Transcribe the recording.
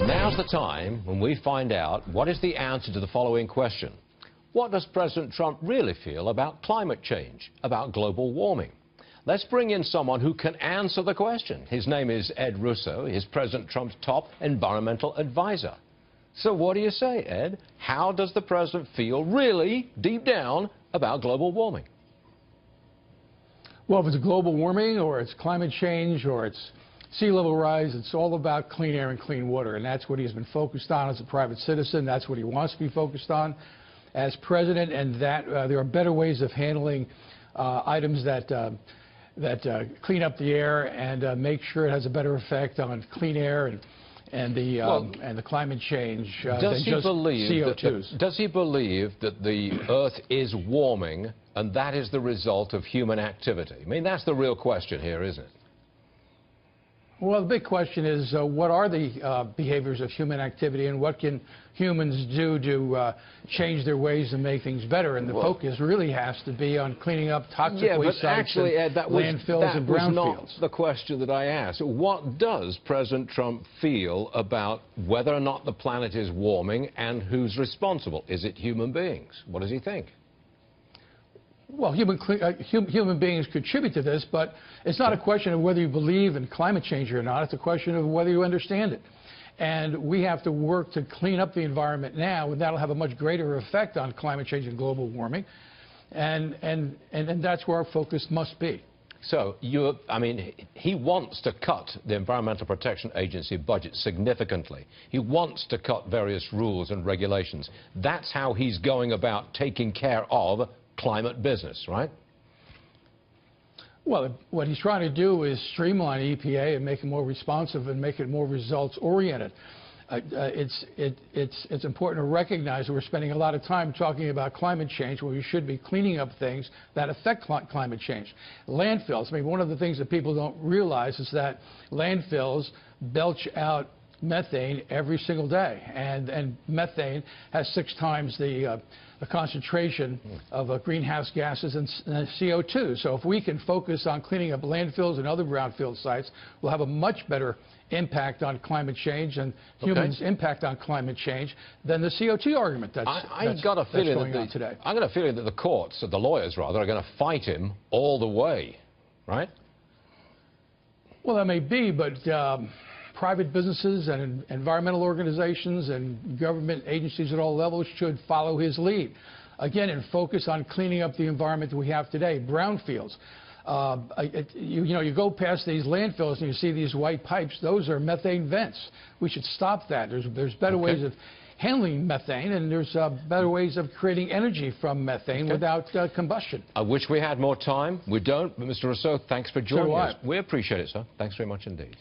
Now's the time when we find out what is the answer to the following question. What does President Trump really feel about climate change, about global warming? Let's bring in someone who can answer the question. His name is Ed Russo. He's President Trump's top environmental advisor. So what do you say, Ed? How does the president feel really, deep down, about global warming? Well, if it's global warming or it's climate change or it's sea level rise, it's all about clean air and clean water, and that's what he's been focused on as a private citizen. That's what he wants to be focused on as president, and that there are better ways of handling items that clean up the air and make sure it has a better effect on clean air and the climate change than just CO2s. Does he believe that the Earth is warming and that is the result of human activity? I mean, that's the real question here, isn't it? Well, the big question is what are the behaviors of human activity and what can humans do to change their ways and make things better? And the focus really has to be on cleaning up toxic waste sites and landfills and brownfields. That was not the question that I asked. What does President Trump feel about whether or not the planet is warming and who's responsible? Is it human beings? What does he think? Well, human beings contribute to this, but it's not a question of whether you believe in climate change or not. It's a question of whether you understand it. And we have to work to clean up the environment now, and that'll have a much greater effect on climate change and global warming. And that's where our focus must be. So, I mean, he wants to cut the Environmental Protection Agency budget significantly. He wants to cut various rules and regulations. That's how he's going about taking care of climate business, right? Well, what he's trying to do is streamline EPA and make it more responsive and make it more results-oriented. It's important to recognize that we're spending a lot of time talking about climate change when we should be cleaning up things that affect climate change. Landfills, I mean, one of the things that people don't realize is that landfills belch out methane every single day, and methane has 6 times the concentration of greenhouse gases and CO2. So if we can focus on cleaning up landfills and other brownfield sites, we'll have a much better impact on climate change and humans' impact on climate change than the CO2 argument that's going on today. I got a feeling that the courts, or the lawyers rather, are going to fight him all the way, right? Well, that may be, but private businesses and environmental organizations and government agencies at all levels should follow his lead. Again, and focus on cleaning up the environment that we have today. Brownfields. You go past these landfills and you see these white pipes. Those are methane vents. We should stop that. There's better ways of handling methane, and there's better ways of creating energy from methane without combustion. I wish we had more time. We don't. But Mr. Russo, thanks for joining us. We appreciate it, sir. Thanks very much indeed.